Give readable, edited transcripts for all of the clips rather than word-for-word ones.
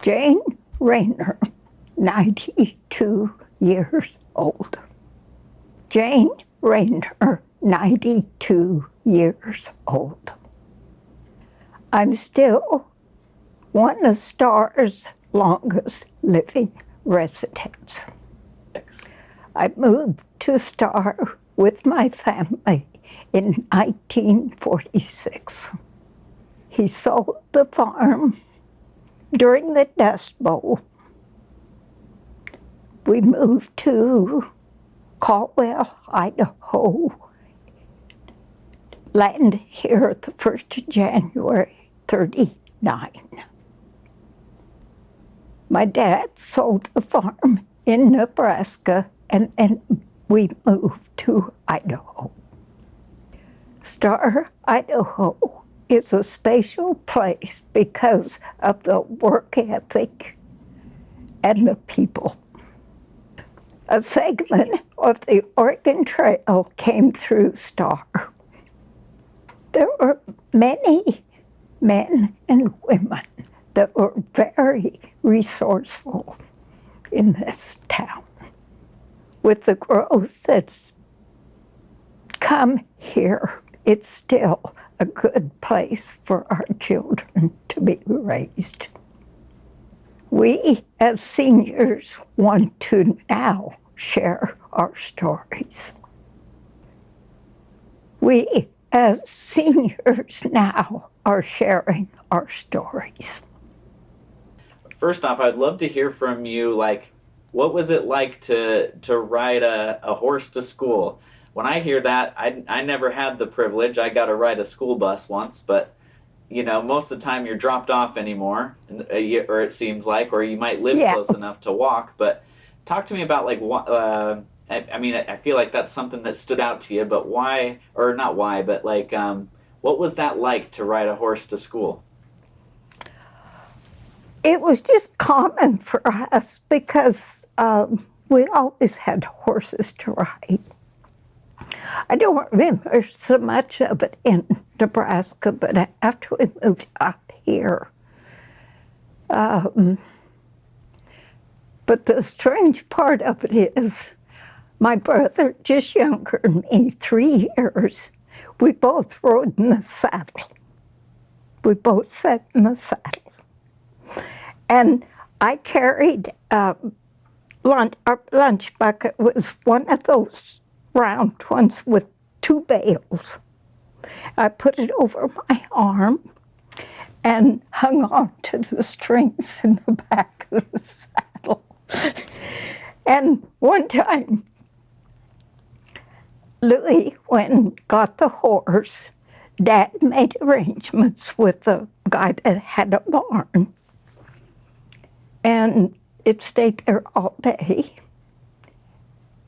Jane Raynor, 92 years old. Jane Raynor, 92 years old. I'm still one of Star's longest living residents. I moved to Star with my family in 1946. He sold the farm during the Dust Bowl. We moved to Caldwell, Idaho. Landed here the 1st of January, 1939. My dad sold the farm in Nebraska, and then we moved to Idaho. Star, Idaho is a special place because of the work ethic and the people. A segment of the Oregon Trail came through Star. There were many men and women that were very resourceful in this town. With the growth that's come here, it's still a good place for our children to be raised. We, as seniors, want to now share our stories. We, as seniors now, are sharing our stories. First off, I'd love to hear from you, like, what was it like to ride a horse to school? When I hear that, I never had the privilege. I got to ride a school bus once, but you know, most of the time you're dropped off anymore, or it seems like, or you might live close enough to walk. But talk to me about, like, I mean, I feel like that's something that stood out to you, but why, or not why, but like, what was that like to ride a horse to school? It was just common for us because we always had horses to ride. I don't remember so much of it in Nebraska, but after we moved out here. But the strange part of it is my brother, just younger than me, 3 years, we both rode in the saddle. We both sat in the saddle. And I carried our lunch bucket was one of those round ones with 2 bales. I put it over my arm and hung on to the strings in the back of the saddle. And one time, Louis went and got the horse. Dad made arrangements with the guy that had a barn. And it stayed there all day.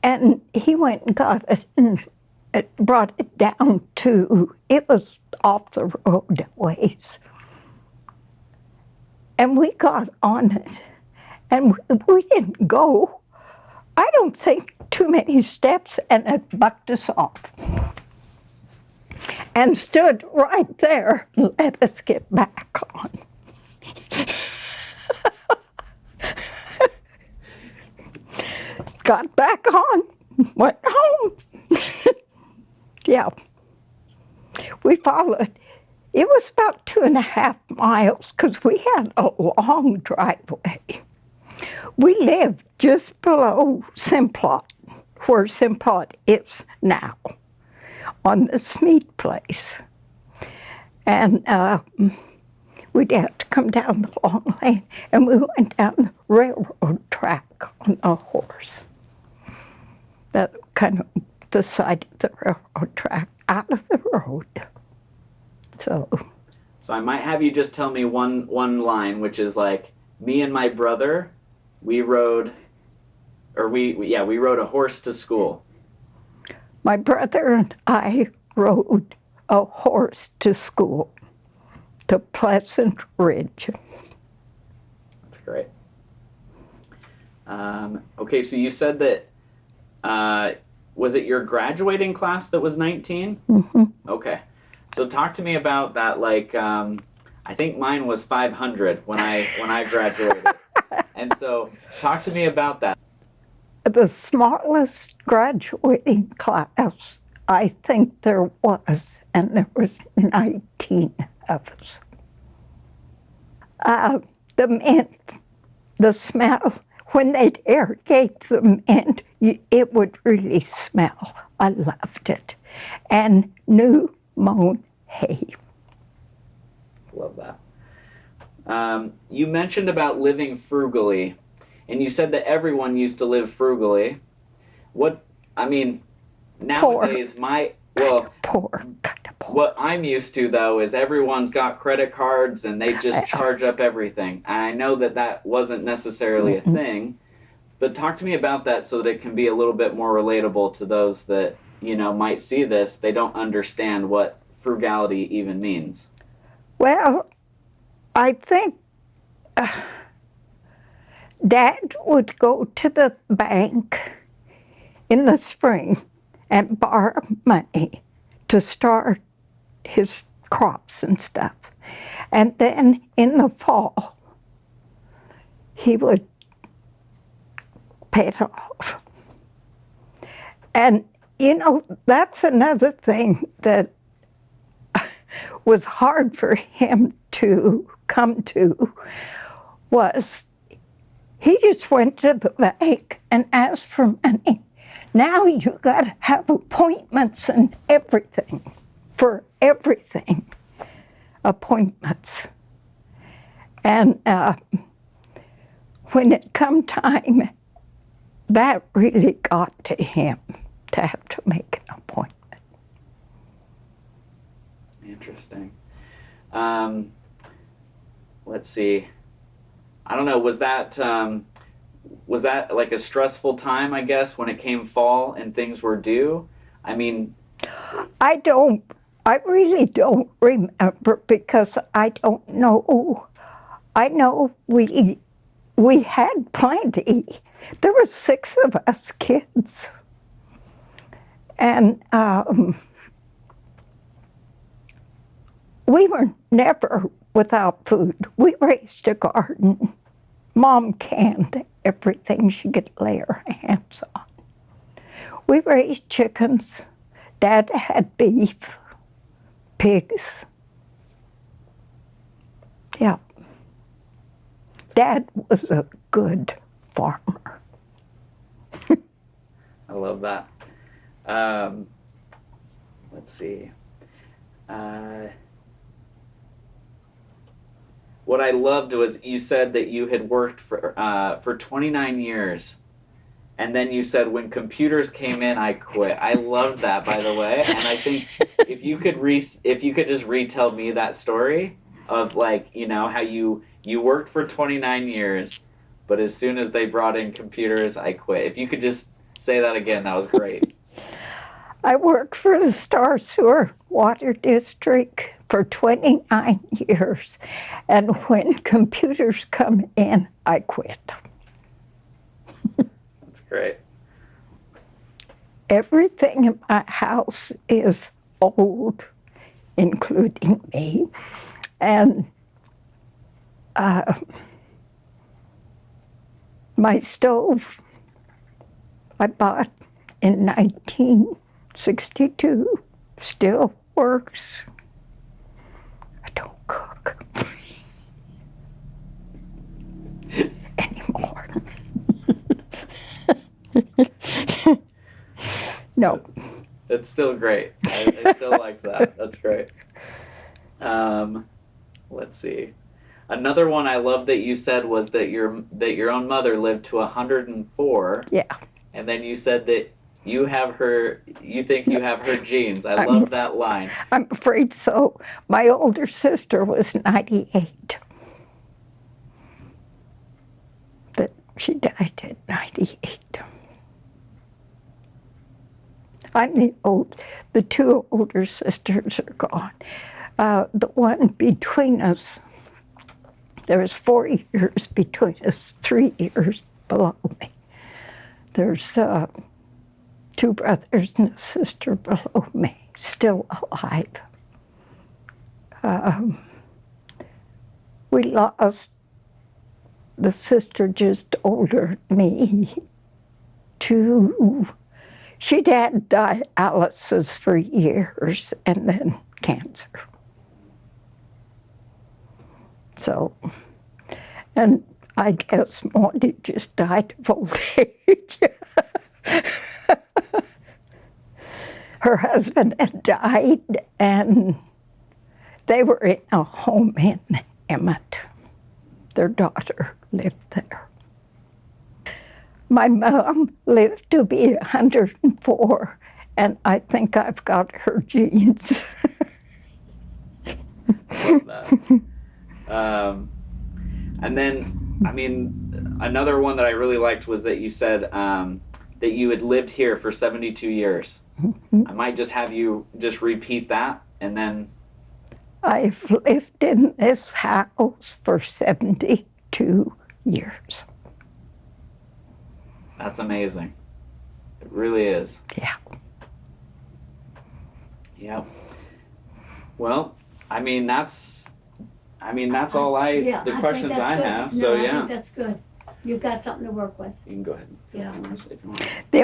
And he went and got it and it brought it down to, it was off the road a ways. And we got on it. And we didn't go, I don't think, too many steps, and it bucked us off. And stood right there and let us get back on. Got back on, went home. Yeah. We followed. It was about 2.5 miles because we had a long driveway. We lived just below Simplot, where Simplot is now, on the Smead place. And we'd have to come down the long lane, and we went down the railroad track on a horse. That kind of the side of the railroad track, out of the road. So I might have you just tell me one line, which is like, me and my brother, we rode a horse to school. My brother and I rode a horse to school, to Pleasant Ridge. That's great. Okay, so you said that, was it your graduating class that was 19? Mm-hmm. Okay. So talk to me about that, like, I think mine was 500 when I graduated. And so, talk to me about that. The smallest graduating class I think there was, and there was 19 of us. The mint, the smell, when they'd irrigate the mint, it would really smell. I loved it. And new mown hay. Love that. You mentioned about living frugally, and you said that everyone used to live frugally. Nowadays, Poor. What I'm used to, though, is everyone's got credit cards and they just charge up everything. And I know that wasn't necessarily a thing, but talk to me about that so that it can be a little bit more relatable to those that, might see this. They don't understand what frugality even means. Well, I think Dad would go to the bank in the spring and borrow money to start his crops and stuff. And then in the fall, he would pay it off. And, that's another thing that was hard for him to come to, was he just went to the bank and asked for money. Now you got to have appointments and everything, for everything, appointments. And when it come time, that really got to him, to have to make an appointment. Interesting. Let's see. I don't know, was that like a stressful time, I guess, when it came fall and things were due? I mean... I really don't remember, because I don't know. I know we had plenty. There were 6 of us kids. And we were never without food. We raised a garden. Mom canned everything she could lay her hands on. We raised chickens. Dad had beef, pigs. Yeah. Dad was a good farmer. I love that. Let's see. What I loved was you said that you had worked for 29 years, and then you said, when computers came in, I quit. I loved that, by the way. And I think if you could just retell me that story of, like, how you worked for 29 years, but as soon as they brought in computers, I quit. If you could just say that again, that was great. I worked for the Star Sewer Water District for 29 years, and when computers come in, I quit. That's great. Everything in my house is old, including me, and my stove I bought in 1962 still works. I don't cook anymore. No. It's still great. I still liked that. That's great. Let's see. Another one I love that you said was that your own mother lived to 104. Yeah. And then you said that you think you have her genes. I love that line. I'm afraid so. My older sister was 98. But she died at 98. The 2 older sisters are gone. The one between us, there was 4 years between us, 3 years below me. There's 2 brothers and a sister below me, still alive. we lost the sister just older than me to, she'd had dialysis for years and then cancer. So, and I guess Maudie just died of old age. Her husband had died, and they were in a home in Emmett. Their daughter lived there. My mom lived to be 104, and I think I've got her genes. Love that. And then, I mean, another one that I really liked was that you said that you had lived here for 72 years. Mm-hmm. I might just have you just repeat that, and then... I've lived in this house for 72 years. That's amazing. It really is. Yeah. Yeah. Well, I mean, that's all the questions I have. So, yeah. I think that's good. You've got something to work with. You can go ahead. Yeah. If you want. The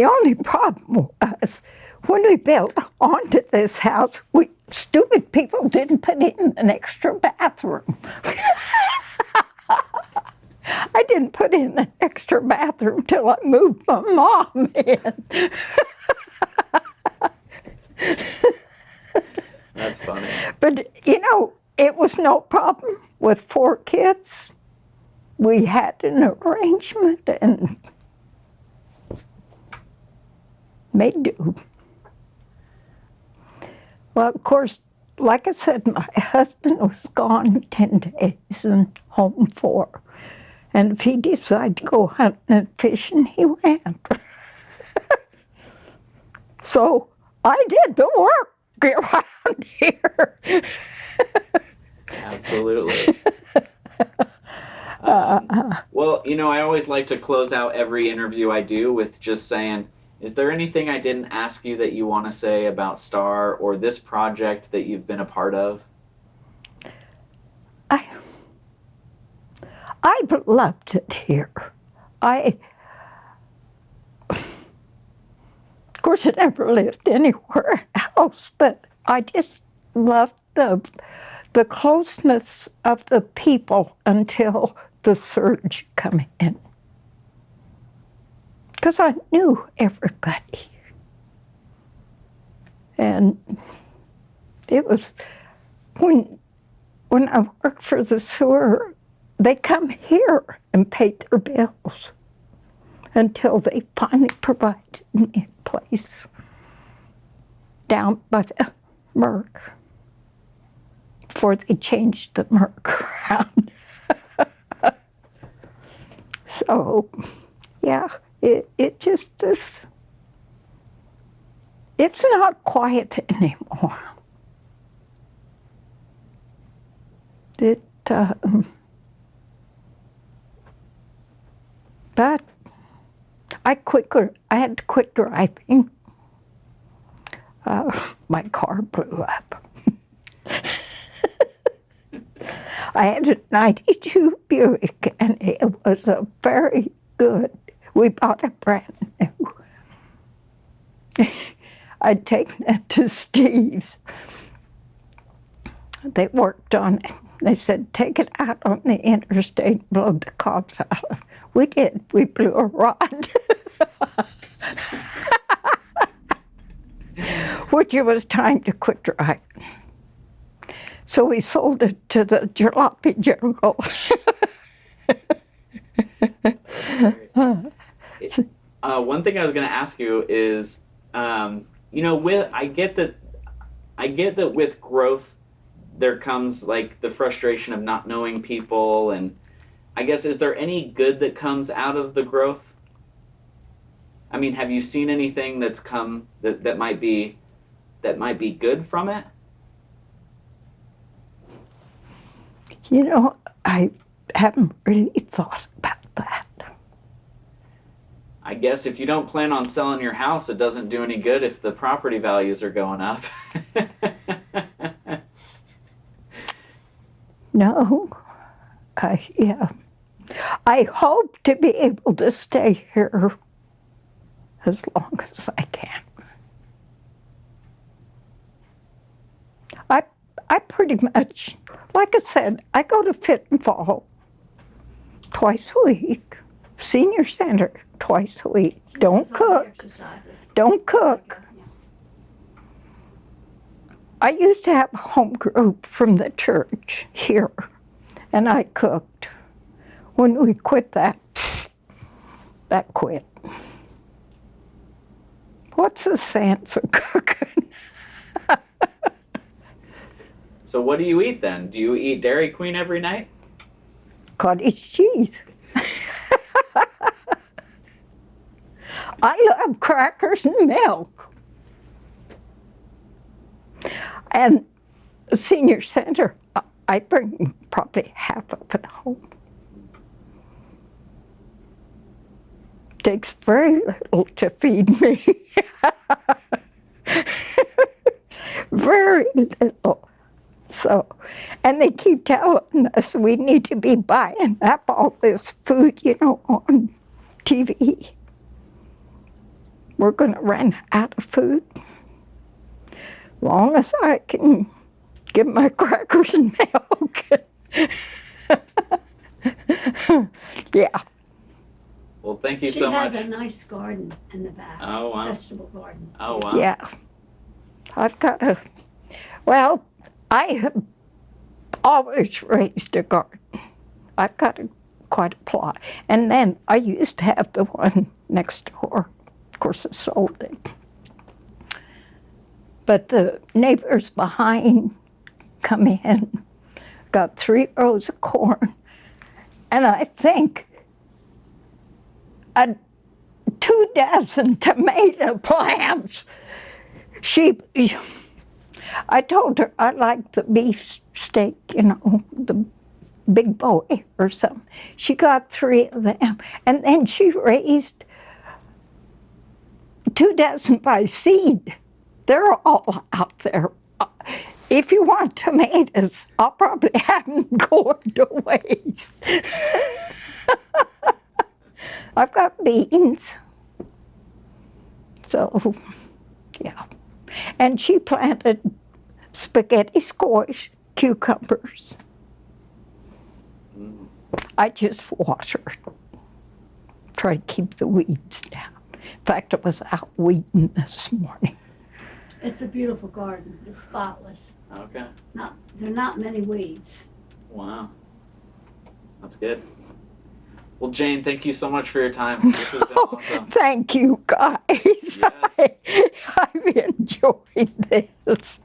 only problem was when we built onto this house, stupid people didn't put in an extra bathroom. I didn't put in an extra bathroom till I moved my mom in. That's funny. But, it was no problem with 4 kids. We had an arrangement and made do. Well, of course, like I said, my husband was gone 10 days and home 4. And if he decided to go hunting and fishing, he went. So I did the work around here. Absolutely. Well, I always like to close out every interview I do with just saying, is there anything I didn't ask you that you want to say about STAR or this project that you've been a part of? I've loved it here. Of course, I never lived anywhere else, but I just loved the closeness of the people until the surge come in. Because I knew everybody. And it was, when I worked for the sewer, they come here and paid their bills until they finally provided me a place down by the Merc before they changed the Merc around. So, yeah, it just is, it's not quiet anymore. But I had to quit driving. My car blew up. I had a 92 Buick, and it was a very good, we bought it brand new. I'd taken it to Steve's. They worked on it. They said, take it out on the interstate, blow the cobs out. We did. We blew a rod. Which it was time to quit driving. So we sold it to the jalopy jungle. One thing I was going to ask you is, I get that with growth, there comes like the frustration of not knowing people, and I guess, is there any good that comes out of the growth? I mean, have you seen anything that's come that might be good from it? I haven't really thought about that. I guess if you don't plan on selling your house, it doesn't do any good if the property values are going up. No, yeah. I hope to be able to stay here as long as I can. I pretty much, like I said, I go to Fit and Fall twice a week. Senior Center twice a week. Don't cook. Don't cook. I used to have a home group from the church here, and I cooked. When we quit that quit. What's the sense of cooking? So what do you eat then? Do you eat Dairy Queen every night? Cottage cheese. I love crackers and milk. And the Senior Center, I bring probably half of it home. Takes very little to feed me. Very little. So, and they keep telling us we need to be buying up all this food, on TV. We're going to run out of food. Long as I can get my crackers and milk. Yeah. Well, thank you so much. She has a nice garden in the back. Oh, wow. Vegetable garden. Oh, wow. Yeah. I have always raised a garden. I've got quite a plot. And then I used to have the one next door. Of course, I sold it. But the neighbors behind come in, got 3 rows of corn, and I think 24 tomato plants. I told her I liked the beef steak, the big boy or something. She got 3 of them, and then she raised 24 by seed. They're all out there. If you want tomatoes, I'll probably have them going to waste. I've got beans. So, yeah. And she planted spaghetti squash, cucumbers. I just watered. Try to keep the weeds down. In fact, I was out weeding this morning. It's a beautiful garden. It's spotless. Okay. There are not many weeds. Wow. That's good. Well, Jane, thank you so much for your time. This has been awesome. Thank you, guys. Yes. I've enjoyed this.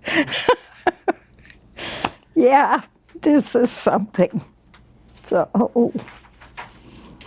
Yeah, this is something. So.